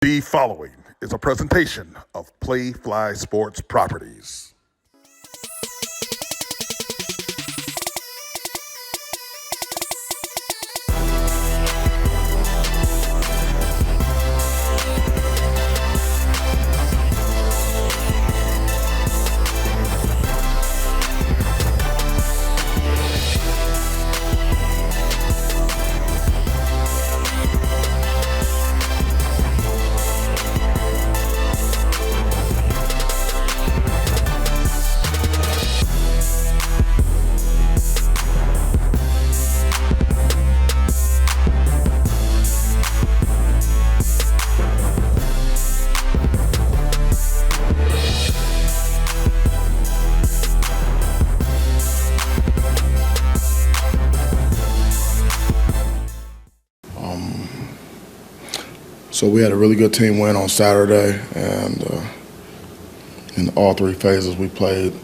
The following is a presentation of Playfly Sports Properties. So we had a really good team win on Saturday, and in all three phases we played,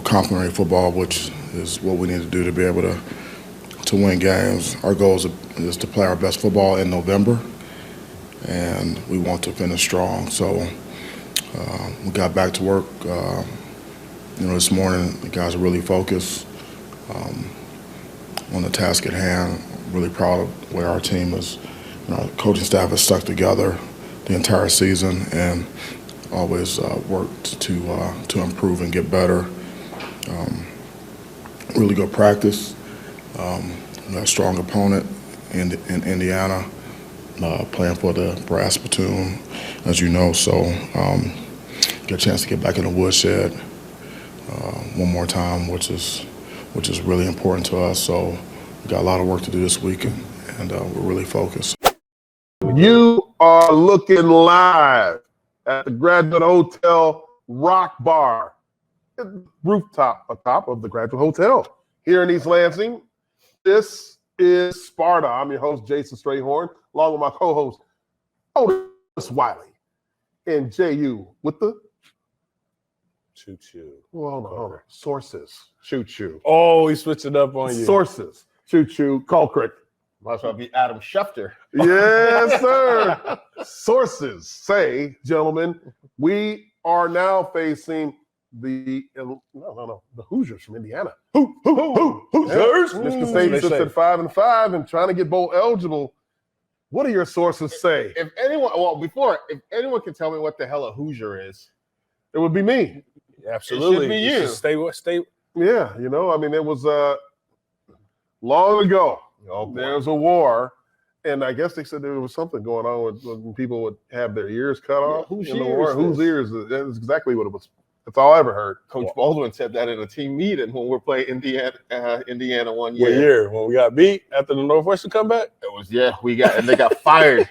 complementary football, which is what we need to do to be able to win games. Our goal is to play our best football in November, and we want to finish strong. So we got back to work. This morning the guys are really focused on the task at hand. Really proud of the way our team is. Our coaching staff has stuck together the entire season and always worked to improve and get better. Really good practice. We got a strong opponent in Indiana, playing for the brass platoon, as you know. So get a chance to get back in the woodshed one more time, which is really important to us. So we got a lot of work to do this week, and we're really focused. You are looking live at the Graduate Hotel Rock Bar, rooftop atop of the Graduate Hotel here in East Lansing. This is Sparta. I'm your host, Jason Strayhorn, along with my co-host, Otis Wiley and Jehuu with the Choo-choo. Well, hold on. Sources. Choo-choo. Oh, he switched it up on you. Sources. Jehuu Caulcrick. Might as well be Adam Schefter. Yes, sir. Sources say, gentlemen, we are now facing the Hoosiers from Indiana. Hoosiers! Michigan State sits at 5-5 and trying to get bowl eligible. What do your sources say? If anyone can tell me what the hell a Hoosier is, It would be me. Absolutely. It should be you. Stay. Yeah, it was long ago. There was a war, and I guess they said there was something going on when people would have their ears cut off. Whose in the ears war. is Whose this? ears? That's exactly what it was. That's all I ever heard. Coach Baldwin said that in a team meeting when we were playing Indiana one year. What year? When we got beat after the Northwestern comeback? It was and they got fired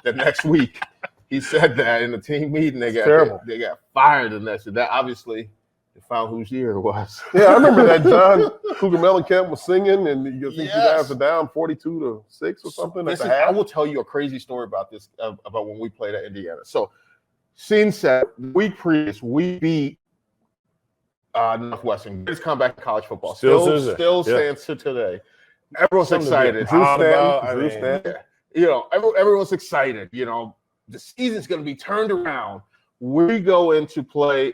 the next week. He said that in the team meeting. They got fired the next week. That obviously they found whose year it was. Yeah, I remember that John Cougar Mellencamp was singing, and you think you guys are down 42-6 or something at the half. I will tell you a crazy story about this, about when we played at Indiana. So, scene set, week previous, we beat Northwestern. Greatest comeback in college football. Still stands to today. Everyone's excited. Drew Stanton. Everyone's excited. The season's going to be turned around. We go in to play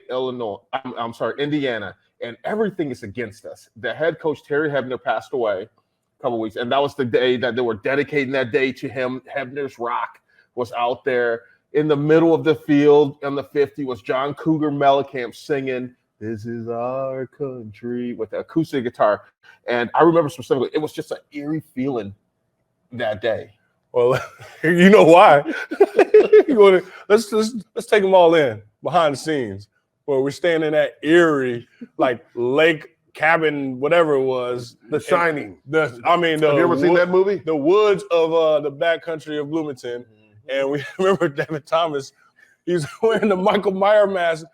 Indiana, and everything is against us. The head coach, Terry Hebner, passed away a couple weeks, and that was the day that they were dedicating that day to him. Hebner's Rock was out there. In the middle of the field on the 50 was John Cougar Mellencamp singing, "This is our country," with the acoustic guitar. And I remember specifically, it was just an eerie feeling that day. Well, you know why. Let's take them all in behind the scenes where we're staying in that eerie, like lake cabin, whatever it was. The Shining. Have you ever seen that movie? The woods of the backcountry of Bloomington. And we remember David Thomas. He's wearing the Michael Myers mask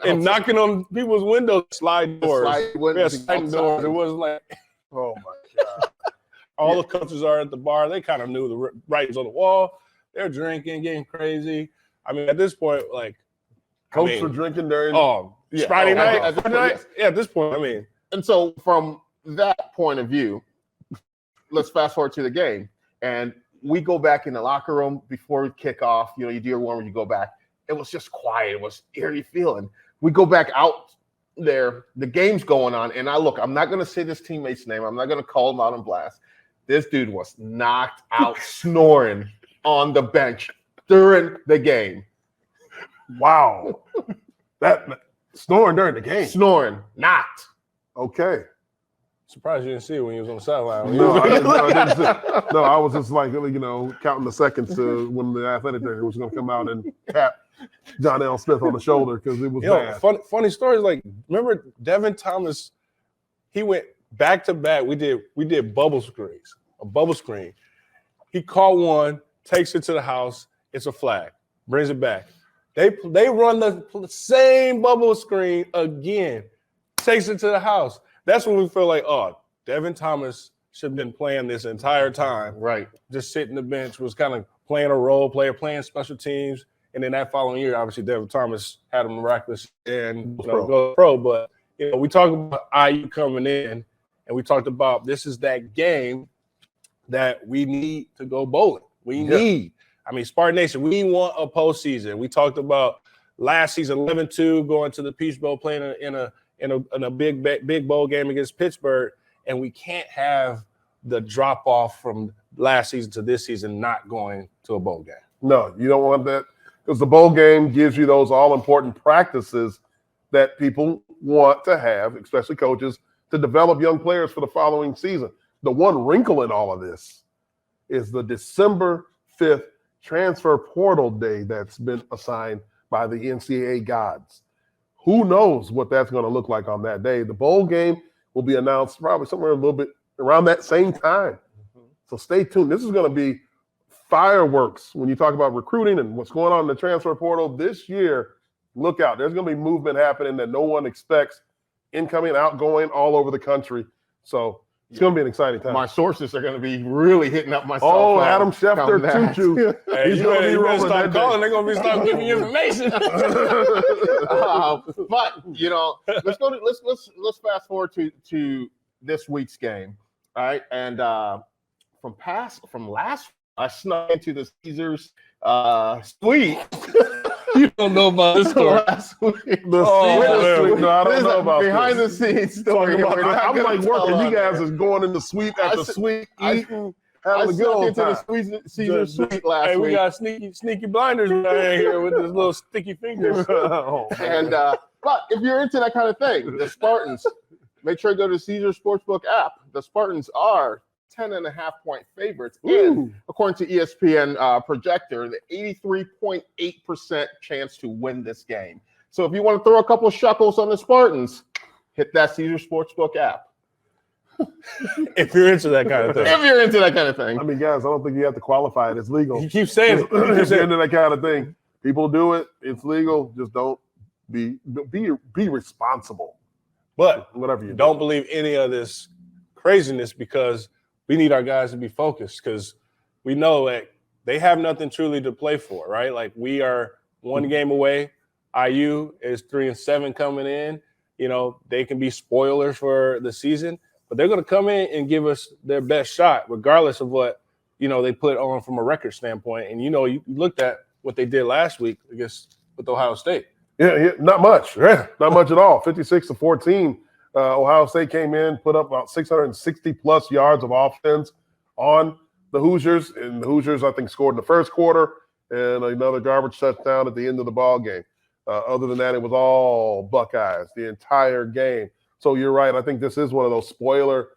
and knocking on people's windows, sliding doors. Sliding doors. It was like, oh my God. All the coaches are at the bar. They kind of knew the writings on the wall. They're drinking, getting crazy. At this point, coaches are drinking during Friday night. At this point, And so from that point of view, let's fast forward to the game. And we go back in the locker room before kickoff. You know, you do your warm, you go back. It was just quiet. It was eerie feeling. We go back out there. The game's going on, and I'm not going to say this teammate's name. I'm not going to call him out on blast. This dude was knocked out snoring on the bench during the game. Wow. That snoring during the game. Snoring, knocked. Okay. Surprised you didn't see it when he was on the sideline. No, I was just like, you know, counting the seconds to when the athletic director was going to come out and tap John L. Smith on the shoulder because it was bad. Funny stories. Like, remember Devin Thomas? He went back to back. We did bubble screens, a bubble screen. He caught one, takes it to the house. It's a flag. Brings it back. They run the same bubble screen again. Takes it to the house. That's when we feel like, oh, Devin Thomas should have been playing this entire time. Right. Just sitting the bench, was kind of playing a role player, playing special teams. And then that following year, obviously, Devin Thomas had a miraculous and go pro. But, you know, we talked about IU coming in, and we talked about this is that game that we need to go bowling. We need. I mean, Spartan Nation, we want a postseason. We talked about last season, 11-2, going to the Peach Bowl, playing in a big bowl game against Pittsburgh, and we can't have the drop off from last season to this season not going to a bowl game. No, you don't want that because the bowl game gives you those all-important practices that people want to have, especially coaches, to develop young players for the following season. The one wrinkle in all of this is the December 5th transfer portal day that's been assigned by the NCAA gods. Who knows what that's going to look like on that day? The bowl game will be announced probably somewhere a little bit around that same time. So stay tuned. This is going to be fireworks when you talk about recruiting and what's going on in the transfer portal this year. Look out. There's going to be movement happening that no one expects, incoming, outgoing, all over the country. So it's going to be an exciting time. My sources are going to be really hitting up my Oh, Adam Schefter, choo-choo. Hey, He's you going to be better rolling stop that calling. day. They're going to start giving you information. But you know, let's fast forward to this week's game, all right? And from last, I snuck into the Caesars suite. You don't know about this story. Last week. No, I don't know about behind this. the scenes story. I'm like working. You guys is going into suite after suite, eating, I having a good snuck old into time. the Caesar suite last Hey, we week. got sneaky blinders right here with his little sticky fingers. And but if you're into that kind of thing, the Spartans, make sure to go to the Caesar Sportsbook app. The Spartans are 10.5-point favorites. And according to ESPN projector, the 83.8% chance to win this game. So if you want to throw a couple of shekels on the Spartans, hit that Caesar Sportsbook app. If you're into that kind of thing. If you're into that kind of thing. I mean, guys, I don't think you have to qualify it. It's legal. You keep saying it. If you're into that kind of thing, people do it. It's legal. Just don't be responsible. But Whatever you don't believe any of this craziness because we need our guys to be focused because we know that they have nothing truly to play for, right? Like we are one game away. IU is 3-7 coming in. You know, they can be spoilers for the season, but they're going to come in and give us their best shot, regardless of what, you know, they put on from a record standpoint. And, you know, you looked at what they did last week against with Ohio State. Yeah, not much. Yeah, not much at all. 56-14. Ohio State came in, put up about 660-plus yards of offense on the Hoosiers. And the Hoosiers, I think, scored in the first quarter and another garbage touchdown at the end of the ball game. Other than that, it was all Buckeyes the entire game. So you're right. I think this is one of those spoiler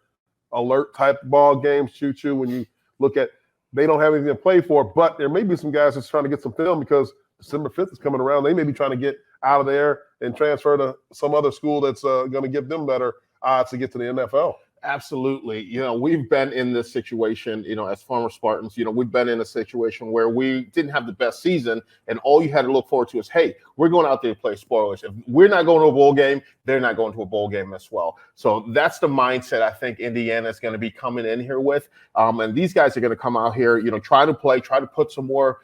alert type ball games, choo-choo, when you look at they don't have anything to play for, but there may be some guys that's trying to get some film because December 5th is coming around. They may be trying to get out of there and transfer to some other school that's going to give them better odds to get to the NFL. Absolutely. You know, we've been in this situation, you know, as former Spartans, you know, we've been in a situation where we didn't have the best season and all you had to look forward to is, hey, we're going out there to play spoilers. If we're not going to a bowl game, they're not going to a bowl game as well. So that's the mindset I think Indiana is going to be coming in here with. And these guys are going to come out here, you know, try to play, try to put some more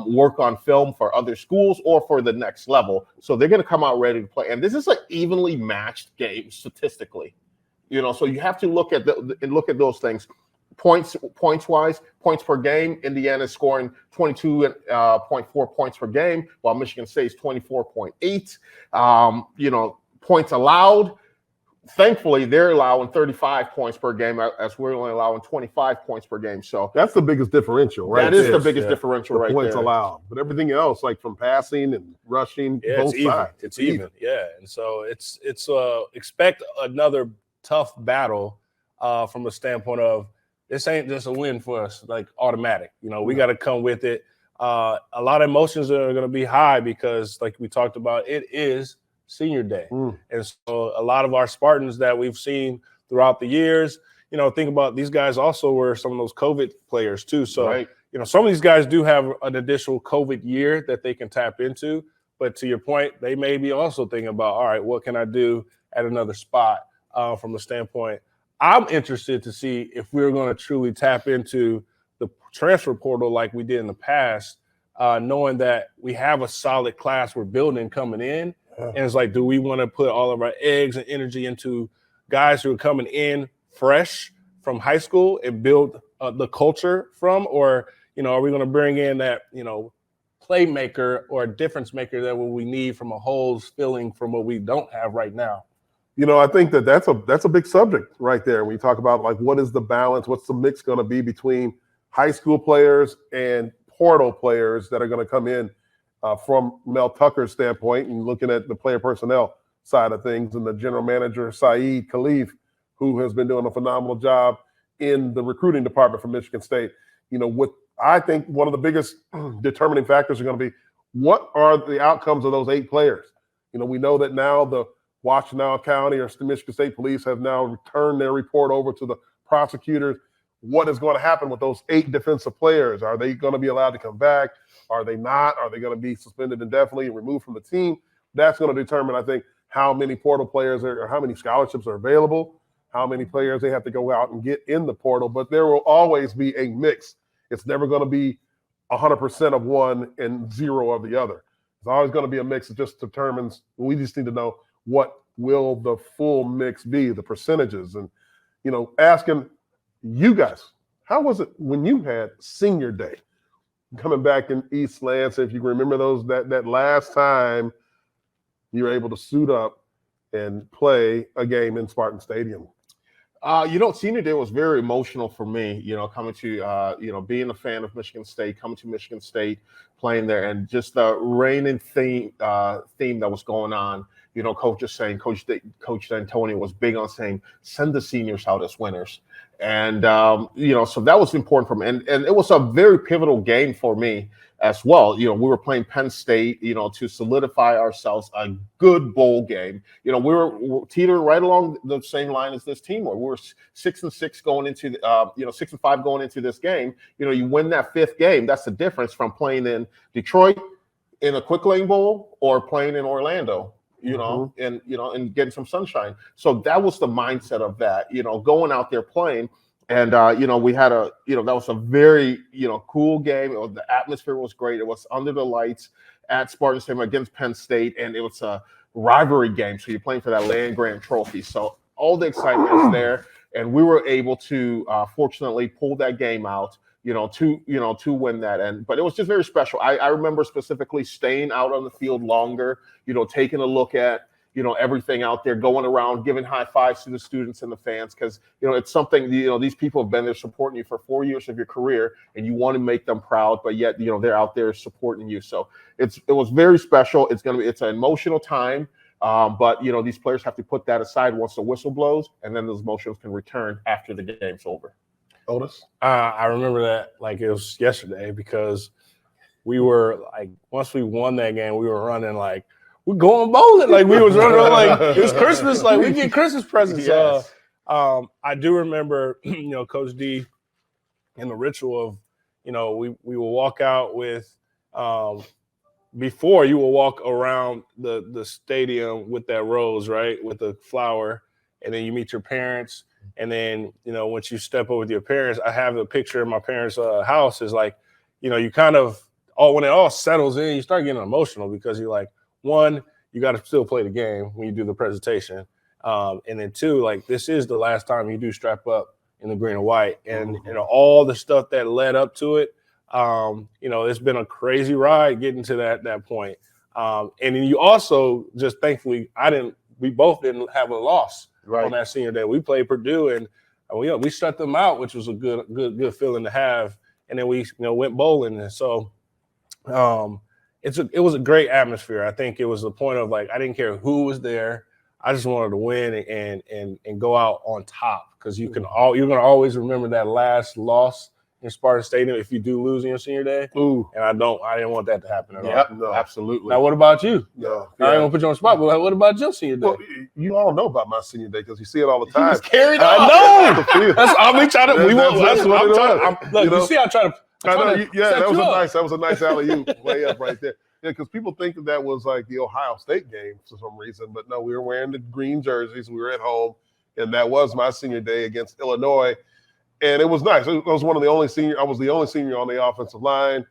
work on film for other schools or for the next level. So they're going to come out ready to play. And this is an evenly matched game statistically. You know, so you have to look at those things. points wise, points per game, Indiana is scoring 22.4 points per game, while Michigan State is 24.8. Points allowed. Thankfully, they're allowing 35 points per game, as we're only allowing 25 points per game. So that's the biggest differential, right? That is the biggest differential, right points there. allowed, but everything else, like from passing and rushing, both sides, it's even. Yeah, and so it's expect another tough battle from a standpoint of this ain't just a win for us, like automatic. We got to come with it. A lot of emotions are going to be high because, like we talked about, it is senior day. And so a lot of our Spartans that we've seen throughout the years, think about these guys also were some of those COVID players too. So, some of these guys do have an additional COVID year that they can tap into. But to your point, they may be also thinking about, all right, what can I do at another spot from a standpoint? I'm interested to see if we're going to truly tap into the transfer portal like we did in the past, knowing that we have a solid class we're building coming in. And it's like, do we want to put all of our eggs and energy into guys who are coming in fresh from high school and build the culture from, or, are we going to bring in that, playmaker or a difference maker that we need from a holes filling from what we don't have right now? I think that's a big subject right there. When you talk about like what is the balance, what's the mix going to be between high school players and portal players that are going to come in from Mel Tucker's standpoint, and looking at the player personnel side of things, and the general manager, Saeed Khalif, who has been doing a phenomenal job in the recruiting department for Michigan State. I think one of the biggest determining factors are going to be what are the outcomes of those 8 players. We know that now the Washtenaw County or Michigan State Police have now returned their report over to the prosecutors. What is going to happen with those 8 defensive players? Are they going to be allowed to come back? Are they not? Are they going to be suspended indefinitely and removed from the team? That's going to determine, I think, how many portal players or how many scholarships are available, how many players they have to go out and get in the portal. But there will always be a mix. It's never going to be 100% of one and 0 of the other. It's always going to be a mix. It just determines, we just need to know what will the full mix be, the percentages. And, asking you guys, how was it when you had senior day coming back in East Lansing? If you remember that last time you were able to suit up and play a game in Spartan Stadium. Senior day was very emotional for me, coming to, being a fan of Michigan State, coming to Michigan State, playing there, and just the reigning theme that was going on. Coach D'Antonio was big on saying, send the seniors out as winners. And, so that was important for me. And it was a very pivotal game for me as well. We were playing Penn State, to solidify ourselves a good bowl game. We were teetering right along the same line as this team. We were 6-6 going into, 6-5 going into this game. You win that 5th game. That's the difference from playing in Detroit in a quick lane bowl or playing in Orlando. And getting some sunshine. So that was the mindset of that, going out there playing. And, we had that was a very, cool game. The atmosphere was great. It was under the lights at Spartan Stadium against Penn State. And it was a rivalry game. So you're playing for that land grant trophy. So all the excitement is there. And we were able to, fortunately, pull that game out. To win that. But it was just very special. I remember specifically staying out on the field longer, taking a look at, everything out there, going around, giving high fives to the students and the fans, because, it's something, these people have been there supporting you for 4 years of your career, and you want to make them proud, but yet, they're out there supporting you. So it was very special. It's an emotional time. But, these players have to put that aside once the whistle blows, and then those emotions can return after the game's over. Otis? I remember that like it was yesterday, because we were like, once we won that game, we were running like, we're going bowling. Like we was running like it was Christmas, like we get Christmas presents. Yes. I do remember, Coach D and the ritual of, we will walk out with, before you will walk around the stadium with that rose, right, with the flower, and then you meet your parents. And then, once you step over with your parents, I have a picture of my parents' house. Is like, you kind of, when it all settles in, you start getting emotional, because you're like, one, you got to still play the game when you do the presentation. And then 2, like, this is the last time you do strap up in the green and white, and all the stuff that led up to it. It's been a crazy ride getting to that point. And then you also just thankfully we both didn't have a loss on that senior day. We played Purdue and we shut them out, which was a good feeling to have. And then we went bowling, and so it was a great atmosphere. I think it was the point of like I didn't care who was there. I just wanted to win and go out on top, because you're gonna always remember that last loss in Spartan Stadium if you do lose in your senior day. Ooh. And I didn't want that to happen at all. No, absolutely. Now, what about you? No, I ain't gonna put you on the spot, but what about your senior day? Well, you all know about my senior day because you see it all the time. He's carried I on. know. I'll be trying to. Look, you see, I try to. That was a nice alley-oop way up right there. Yeah, because people think that was like the Ohio State game for some reason, but no, we were wearing the green jerseys. We were at home, and that was my senior day against Illinois, and it was nice. I was the only senior on the offensive line.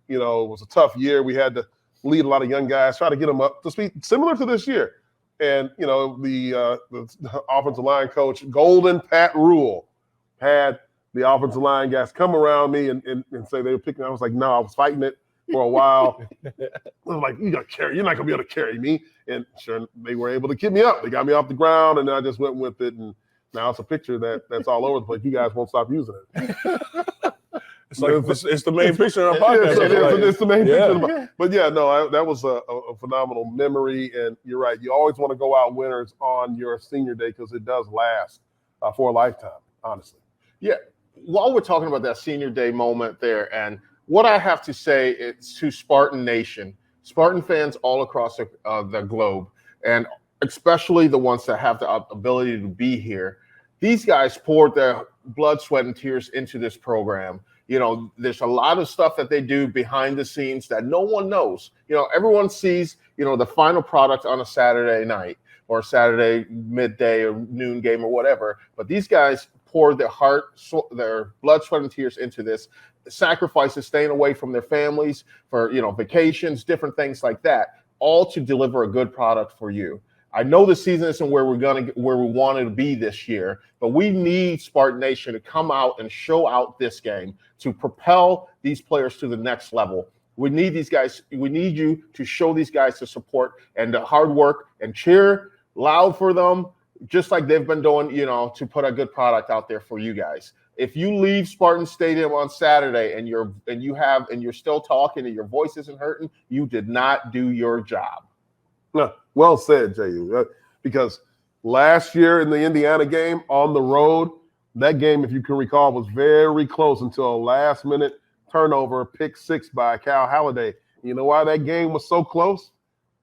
It was a tough year. We had to lead a lot of young guys, try to get them up to speed, similar to this year. And the offensive line coach, Golden Pat Rule, had the offensive line guys come around me and say they were picking. I was like, no, I was fighting it for a while. I was like, you're not gonna be able to carry me. And sure, they were able to get me up. They got me off the ground, and then I just went with it. And now it's a picture that's all over the place. You guys won't stop using it. It's the main picture of our podcast. It's the main picture. But yeah, no, that was a phenomenal memory. And you're right. You always want to go out winners on your senior day because it does last for a lifetime, honestly. Yeah. While we're talking about that senior day moment there, and what I have to say is to Spartan Nation, Spartan fans all across the globe, and especially the ones that have the ability to be here, these guys poured their blood, sweat, and tears into this program. There's a lot of stuff that they do behind the scenes that no one knows. Everyone sees, the final product on a Saturday night or Saturday midday or noon game or whatever. But these guys poured their heart, their blood, sweat, and tears into this, sacrifices, staying away from their families for, vacations, different things like that, all to deliver a good product for you. I know the season isn't where we wanted to be this year, but we need Spartan Nation to come out and show out this game to propel these players to the next level. We need these guys. We need you to show these guys the support and the hard work and cheer loud for them, just like they've been doing, to put a good product out there for you guys. If you leave Spartan Stadium on Saturday and you're still talking and your voice isn't hurting, you did not do your job. No, well said, Jehuu. Because last year in the Indiana game on the road, that game, if you can recall, was very close until a last-minute turnover, pick six by Cal Halliday. You know why that game was so close?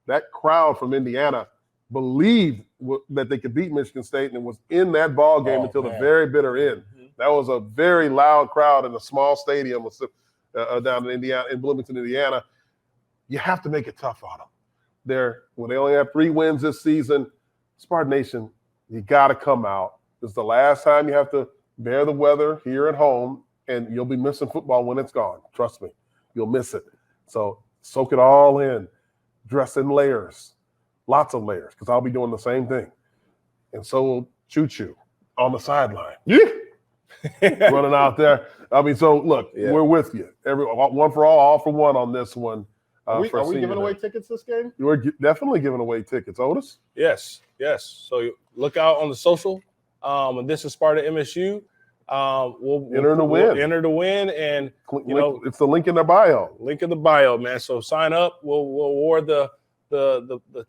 That crowd from Indiana believed that they could beat Michigan State and was in that ball game until the very bitter end. That was a very loud crowd in a small stadium down in Bloomington, Indiana. You have to make it tough on them. When they only have 3 wins this season, Spartan Nation, you got to come out. It's the last time you have to bear the weather here at home, and you'll be missing football when it's gone. Trust me, you'll miss it. So soak it all in. Dress in layers, lots of layers, because I'll be doing the same thing. And so will Choo-Choo on the sideline. Yeah. Running out there. So look, we're with you. One for all for one on this one. Are we giving away tickets this game? We're definitely giving away tickets, Otis. Yes. So look out on the social. And this is Sparta MSU. We'll enter the win, and it's the link in the bio. Link in the bio, man. So sign up. We'll award the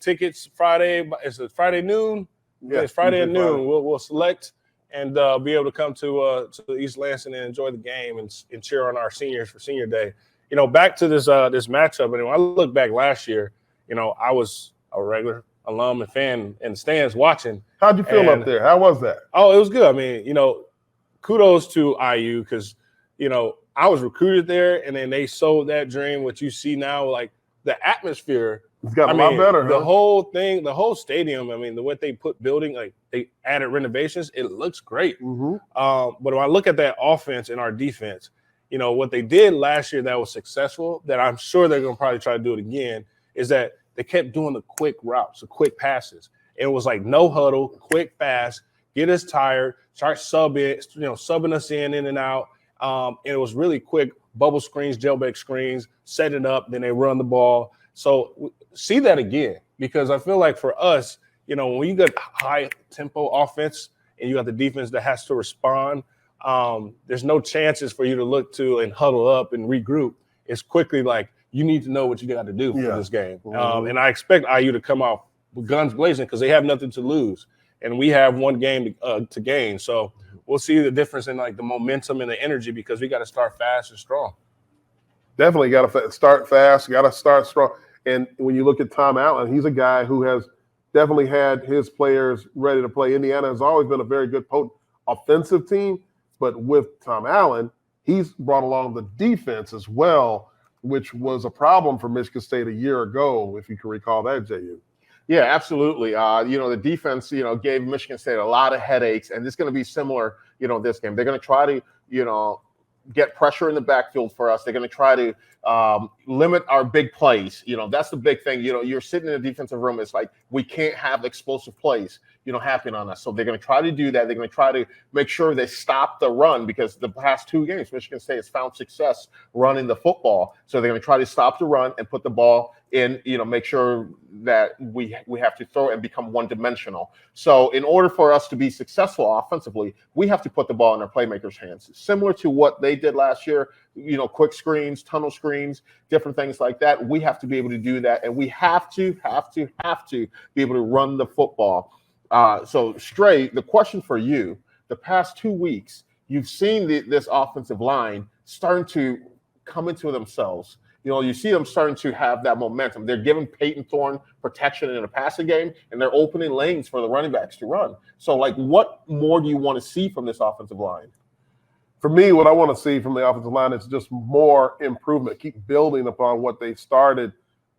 tickets Friday. Is it Friday noon? Yeah, it's Friday at noon. We'll select and be able to come to East Lansing and enjoy the game and cheer on our seniors for senior day. Back to this matchup. And when I look back last year, I was a regular alum and fan in the stands watching. How'd you feel up there? How was that? Oh, it was good. I mean, kudos to IU because, I was recruited there, and then they sold that dream. What you see now, like the atmosphere. It's got a lot better. The whole thing, the whole stadium. I mean, the way they put building, like they added renovations, it looks great. Mm-hmm. But when I look at that offense and our defense, what they did last year that was successful, that I'm sure they're going to probably try to do it again, is that they kept doing the quick routes, the quick passes. It was like no huddle, quick, fast, get us tired, start subbing us in and out. And it was really quick, bubble screens, jailbreak screens, set it up, then they run the ball. So see that again, because I feel like for us, when you get high tempo offense and you got the defense that has to respond, there's no chances for you to look to and huddle up and regroup. It's quickly like you need to know what you got to do for this game. And I expect IU to come out with guns blazing because they have nothing to lose. And we have one game to gain. So we'll see the difference in like the momentum and the energy because we got to start fast and strong. Definitely got to start fast, got to start strong. And when you look at Tom Allen, he's a guy who has definitely had his players ready to play. Indiana has always been a very good, potent offensive team. But with Tom Allen, he's brought along the defense as well, which was a problem for Michigan State a year ago, if you can recall that, JU. Yeah, absolutely. The defense, gave Michigan State a lot of headaches, and it's going to be similar, this game. They're going to try to, get pressure in the backfield for us. They're going to try to limit our big plays. That's the big thing. You're sitting in the defensive room. It's like we can't have explosive plays, happen on us. So they're going to try to do that. They're going to try to make sure they stop the run because the past 2 games, Michigan State has found success running the football. So they're going to try to stop the run and put the ball in, make sure that we have to throw and become one-dimensional. So in order for us to be successful offensively, we have to put the ball in our playmakers' hands. Similar to what they did last year, quick screens, tunnel screens, different things like that. We have to be able to do that, and we have to be able to run the football. So, Stray, the question for you, the past 2 weeks, you've seen this offensive line starting to come into themselves. You see them starting to have that momentum. They're giving Peyton Thorne protection in a passing game, and they're opening lanes for the running backs to run. So, what more do you want to see from this offensive line? For me, what I want to see from the offensive line is just more improvement. Keep building upon what they started,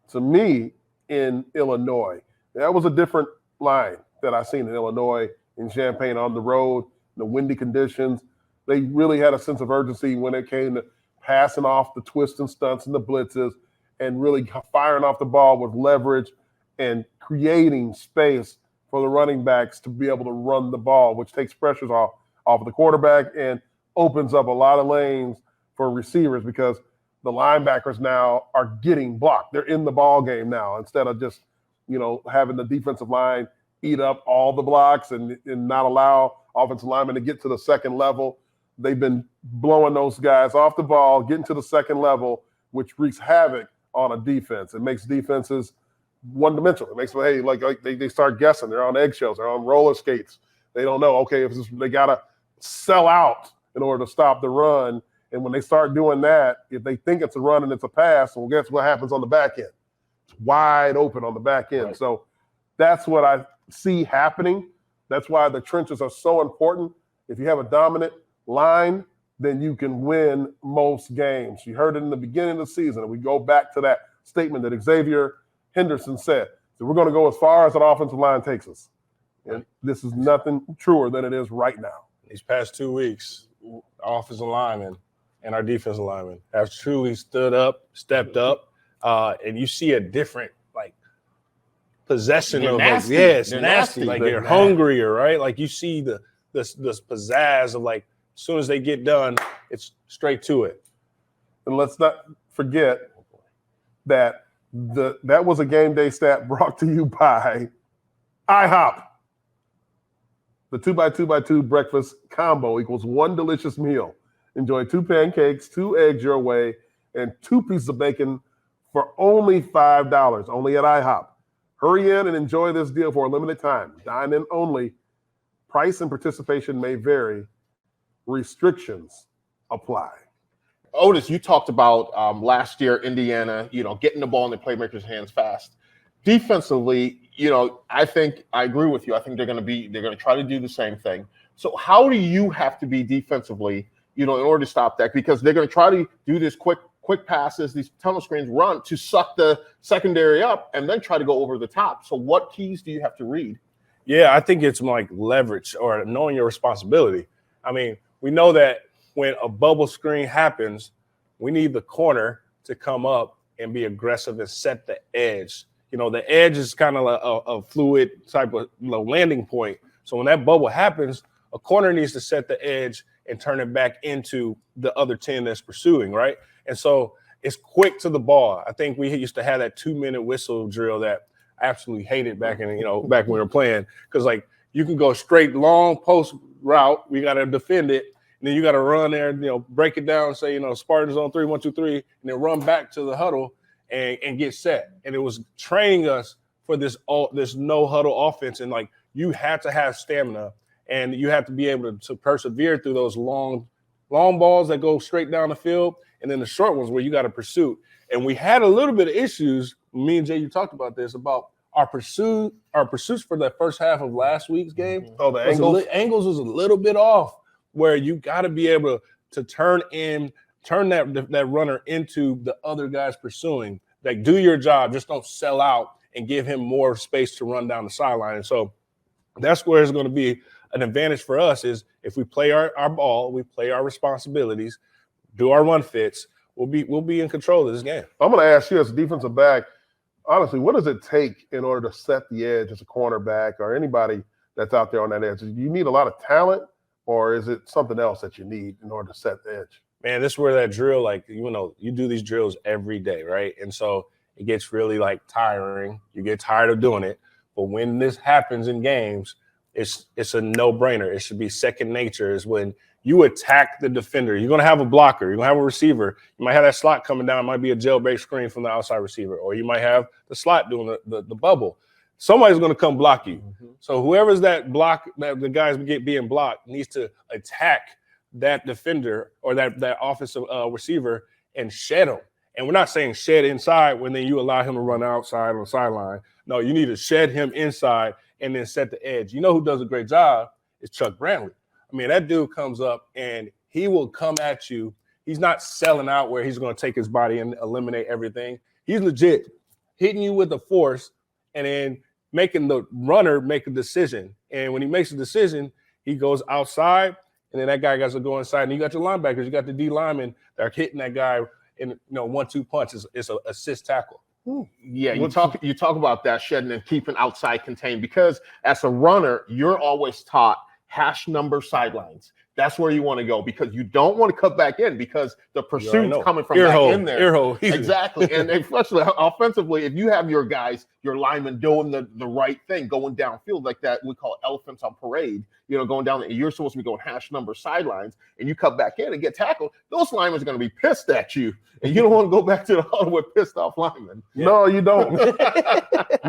to me, in Illinois. That was a different line that I seen in Illinois, in Champaign on the road, the windy conditions. They really had a sense of urgency when it came to passing off the twists and stunts and the blitzes and really firing off the ball with leverage and creating space for the running backs to be able to run the ball, which takes pressures off of the quarterback and opens up a lot of lanes for receivers because the linebackers now are getting blocked. They're in the ball game now instead of just, having the defensive line eat up all the blocks and not allow offensive linemen to get to the second level. They've been blowing those guys off the ball, getting to the second level, which wreaks havoc on a defense. It makes defenses one-dimensional. It makes them, they start guessing. They're on eggshells. They're on roller skates. They don't know, they got to sell out in order to stop the run. And when they start doing that, if they think it's a run and it's a pass, well, guess what happens on the back end? It's wide open on the back end. Right. So that's what I see happening. That's why the trenches are so important. If you have a dominant line, then you can win most games. You heard it in the beginning of the season. And we go back to that statement that Xavier Henderson said. So we're going to go as far as an offensive line takes us. And this is nothing truer than it is right now. These past 2 weeks, our offensive linemen and our defensive linemen have truly stepped up, and you see a different possession of nasty. It's nasty. They're hungrier, right? Like you see this pizzazz of as soon as they get done, it's straight to it. And let's not forget that that was a game day stat brought to you by IHOP. The 2x2x2 breakfast combo equals one delicious meal. Enjoy 2 pancakes, 2 eggs your way, and 2 pieces of bacon for only $5, only at IHOP. Hurry in and enjoy this deal for a limited time. Dine in only. Price and participation may vary. Restrictions apply. Otis, you talked about last year, Indiana, getting the ball in the playmakers' hands fast. Defensively, I think I agree with you. I think they're going to try to do the same thing. So how do you have to be defensively, in order to stop that? Because they're going to try to do this quick passes, these tunnel screens run to suck the secondary up and then try to go over the top. So what keys do you have to read? Yeah, I think it's like leverage or knowing your responsibility. I mean, we know that when a bubble screen happens, we need the corner to come up and be aggressive and set the edge. The edge is kind of a fluid type of landing point. So when that bubble happens, a corner needs to set the edge and turn it back into the other 10 that's pursuing, right? And so it's quick to the ball. I think we used to have that 2-minute whistle drill that I absolutely hated back in, back when we were playing, because like you can go straight long post route, we got to defend it, and then you got to run there, break it down, say, Spartans on 3, 1, 2, 3, and then run back to the huddle and get set. And it was training us for this no huddle offense, and like you had to have stamina, and you have to be able to persevere through those long balls that go straight down the field, and then the short ones where you got to pursue. And we had a little bit of issues. Me and Jay, you talked about this, about our pursuits for that first half of last week's game. Oh, the angles was a little bit off, where you got to be able to turn that runner into the other guys pursuing. Like, do your job, just don't sell out and give him more space to run down the sideline. And so that's where it's going to be an advantage for us, is if we play our ball, we play our responsibilities, do our run fits, we'll be in control of this game. I'm going to ask you as a defensive back, honestly, what does it take in order to set the edge as a cornerback or anybody that's out there on that edge? Do you need a lot of talent, or is it something else that you need in order to set the edge? Man, this is where that drill, like, you do these drills every day, right? And so it gets really like tiring. You get tired of doing it. But when this happens in games, it's a no-brainer. It should be second nature. Is when you attack the defender. You're going to have a blocker. You're going to have a receiver. You might have that slot coming down. It might be a jailbreak screen from the outside receiver. Or you might have the slot doing the bubble. Somebody's going to come block you. Mm-hmm. So whoever's that block, that the guys being blocked, needs to attack that defender or that offensive receiver and shed him. And we're not saying shed inside when then you allow him to run outside on the sideline. No, you need to shed him inside and then set the edge. You know who does a great job is Chuck Brantley. I mean, that dude comes up and he will come at you. He's not selling out where he's going to take his body and eliminate everything. He's legit hitting you with the force and then making the runner make a decision. And when he makes a decision, he goes outside, and then that guy got to go inside. And you got your linebackers, you got the D linemen that are hitting that guy in 1-2 punch. It's an assist tackle. Yeah, you talk about that shedding and keeping outside contained, because as a runner, you're always taught hash number sidelines. That's where you want to go, because you don't want to cut back in, because the pursuit's coming from back in there. Ear hole. Exactly. And especially offensively, if you have your guys, your linemen doing the right thing, going downfield like that, we call it elephants on parade, going down, you're supposed to be going hash number sidelines, and you cut back in and get tackled, those linemen are going to be pissed at you, and you don't want to go back to the huddle with pissed off linemen. Yeah. No, you don't.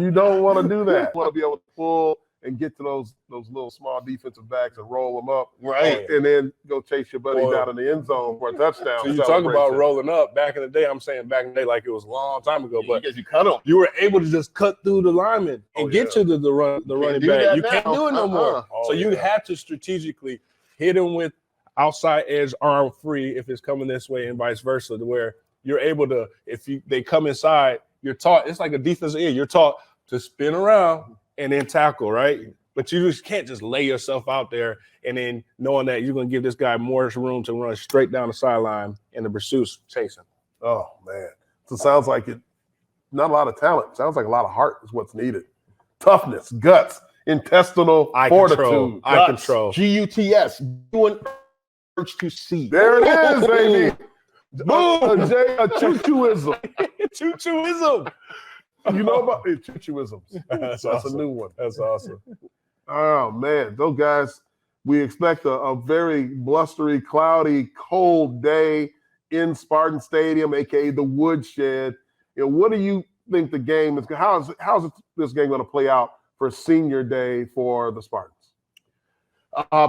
You don't want to do that. You want to be able to pull and get to those little small defensive backs and roll them up, right, and then go chase your buddy down in the end zone for a touchdown. So you talk about rolling up. Back in the day, I'm saying back in the day like it was a long time ago, but you cut them. You were able to just cut through the linemen and get to the running back. You can't do it no more. So you had to strategically hit them with outside edge, arm free if it's coming this way, and vice versa, to where you're able to, they come inside, you're taught, it's like a defensive end. You're taught to spin around and then tackle, right? But you just can't just lay yourself out there and then knowing that you're going to give this guy more room to run straight down the sideline and the pursuit's chasing. Oh, man. So it sounds like not a lot of talent. Sounds like a lot of heart is what's needed. Toughness, guts, intestinal fortitude. Eye control. G-U-T-S. Doing urge to see. There it is, baby. Boom. A choo-chooism. Choo-chooism. You know about it, choo-chooisms. That's awesome. A new one. That's awesome. Oh, man. Those guys, we expect a very blustery, cloudy, cold day in Spartan Stadium, a.k.a. the Woodshed. What do you think the game is? How's this game going to play out for senior day for the Spartans?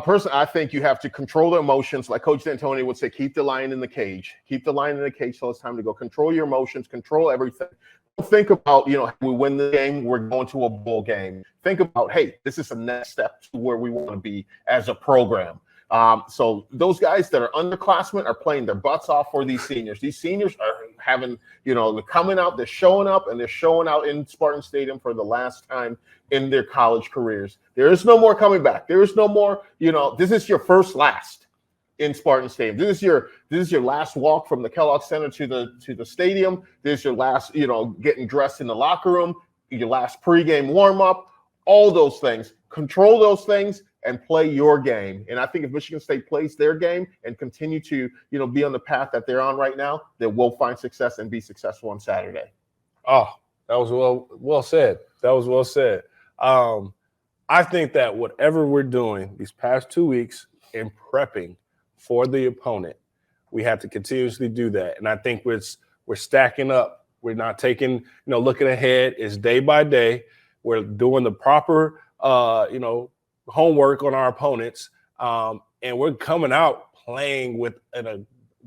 Personally, I think you have to control the emotions. Like Coach D'Antoni would say, keep the lion in the cage. Keep the lion in the cage till it's time to go. Control your emotions. Control everything. Don't think about, we win the game, we're going to a bowl game. Think about, hey, this is the next step to where we want to be as a program. So those guys that are underclassmen are playing their butts off for these seniors. These seniors are having, they're coming out, they're showing up, and they're showing out in Spartan Stadium for the last time in their college careers. There is no more coming back. There is no more, this is your first last in Spartan Stadium. This is your last walk from the Kellogg Center to the stadium. This is your last, getting dressed in the locker room, your last pregame warm-up, all those things. control those things and play your game. And I think if Michigan State plays their game and continue to, be on the path that they're on right now, then we'll find success and be successful on Saturday. Oh, that was well said. That was well said. I think that whatever we're doing these past 2 weeks in prepping for the opponent, we have to continuously do that. And I think we're stacking up. We're not taking, looking ahead. It's day by day. We're doing the proper, homework on our opponents. And we're coming out playing with a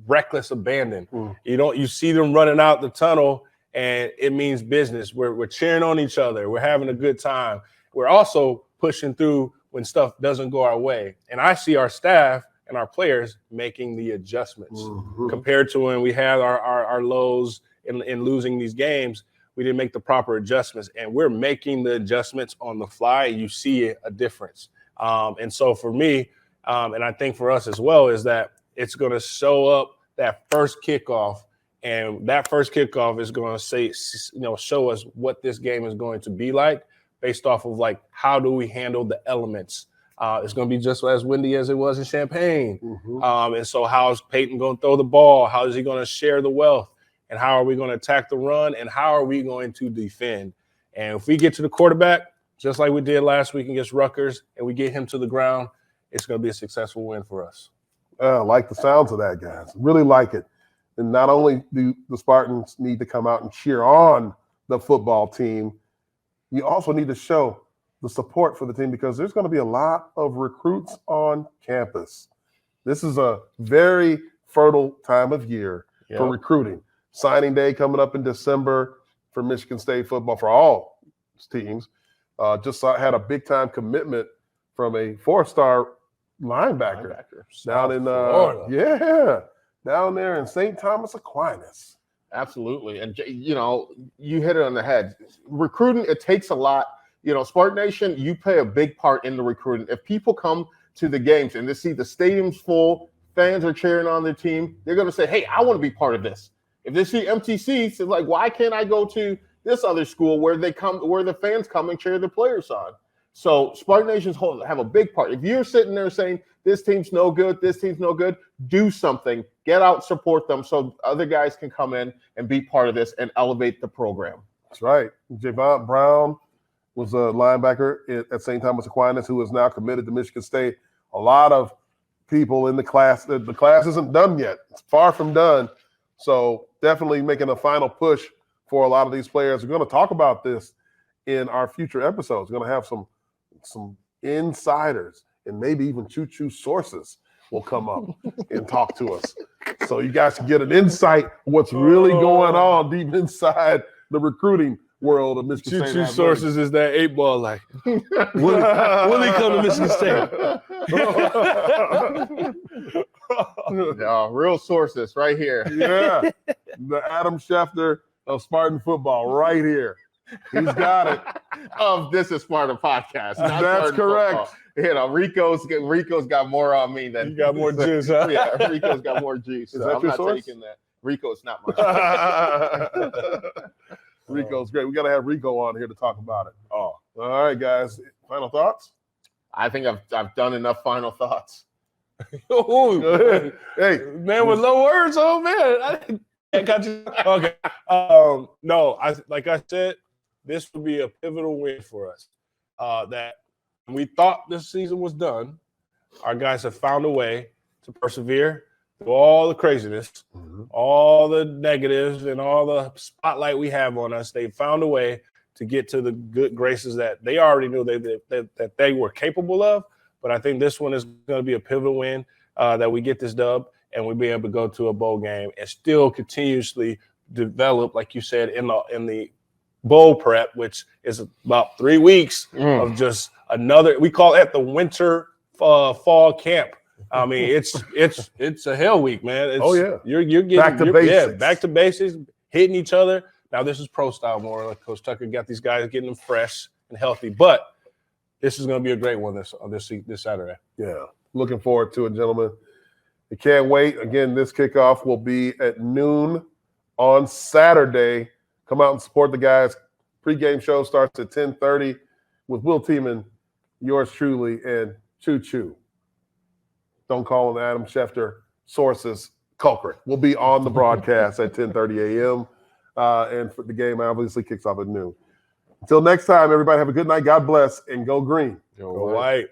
reckless abandon. You see them running out the tunnel, and it means business. We're cheering on each other. We're having a good time. We're also pushing through when stuff doesn't go our way. And I see our staff and our players making the adjustments compared to when we had our lows in losing these games. We didn't make the proper adjustments, and we're making the adjustments on the fly. You see a difference. And so for me, and I think for us as well, is that it's going to show up that first kickoff, and that first kickoff is going to show us what this game is going to be like based off of like how do we handle the elements. It's going to be just as windy as it was in Champaign. And so how is Peyton going to throw the ball? How is he going to share the wealth? And how are we going to attack the run? And how are we going to defend? And if we get to the quarterback, just like we did last week against Rutgers, and we get him to the ground, it's going to be a successful win for us. I like the sounds of that, guys. Really like it. And not only do the Spartans need to come out and cheer on the football team, you also need to show the support for the team, because there's going to be a lot of recruits on campus. This is a very fertile time of year for recruiting. Signing day coming up in December for Michigan State football, for all teams. Just had a big-time commitment from a 4-star linebacker down in down there in St. Thomas Aquinas. Absolutely. And, you hit it on the head. Recruiting, it takes a lot. Spartan Nation, you play a big part in the recruiting. If people come to the games and they see the stadium's full, fans are cheering on their team, they're going to say, hey, I want to be part of this. If they see empty seats, it's like, why can't I go to this other school where the fans come and cheer the players on? So Spartan Nations have a big part. If you're sitting there saying, this team's no good, do something. Get out, support them so other guys can come in and be part of this and elevate the program. That's right. Javon Brown was a linebacker at St. Thomas Aquinas who is now committed to Michigan State. A lot of people in the class isn't done yet. It's far from done. So definitely making a final push for a lot of these players. We're going to talk about this in our future episodes. We're going to have some insiders and maybe even choo-choo sources will come up and talk to us. So you guys can get an insight of what's really going on deep inside the recruiting world of Michigan State. Choo-choo sources is that 8-ball like, will he come to Michigan State? No, real sources right here. Yeah. The Adam Schefter of Spartan football right here. He's got it. Of ThisIsSparta podcast. That's correct. Football. Rico's got more on me than you got more juice, huh? Yeah, Rico's got more juice. Is that I'm your not source? taking that. Rico's not my source. Rico's great. We got to have Rico on here to talk about it. Oh, all right, guys. Final thoughts? I think I've done enough final thoughts. Ooh, hey, man, with low words, oh man, I got you. Okay, no, like I said, this would be a pivotal win for us. That we thought this season was done. Our guys have found a way to persevere through all the craziness, all the negatives, and all the spotlight we have on us. They found a way to get to the good graces that they already knew that they were capable of. But I think this one is going to be a pivotal win, that we get this dub and we'll be able to go to a bowl game and still continuously develop, like you said, in the bowl prep, which is about 3 weeks of just another. We call it the winter fall camp. I mean, it's a hell week, man. You're getting back to basics. Yeah, back to basics, hitting each other. Now this is pro style more. Like Coach Tucker got these guys getting them fresh and healthy, but this is going to be a great one this Saturday. Yeah, looking forward to it, gentlemen. I can't wait. Again, this kickoff will be at noon on Saturday. Come out and support the guys. Pre-game show starts at 10:30 with Will Tiemann, yours truly, and Choo Choo. Don't call him Adam Schefter. Sources, Caulcrick. We'll be on the broadcast at 10:30 a.m. And for the game obviously kicks off at noon. Until next time, everybody have a good night. God bless, and go green. Go white.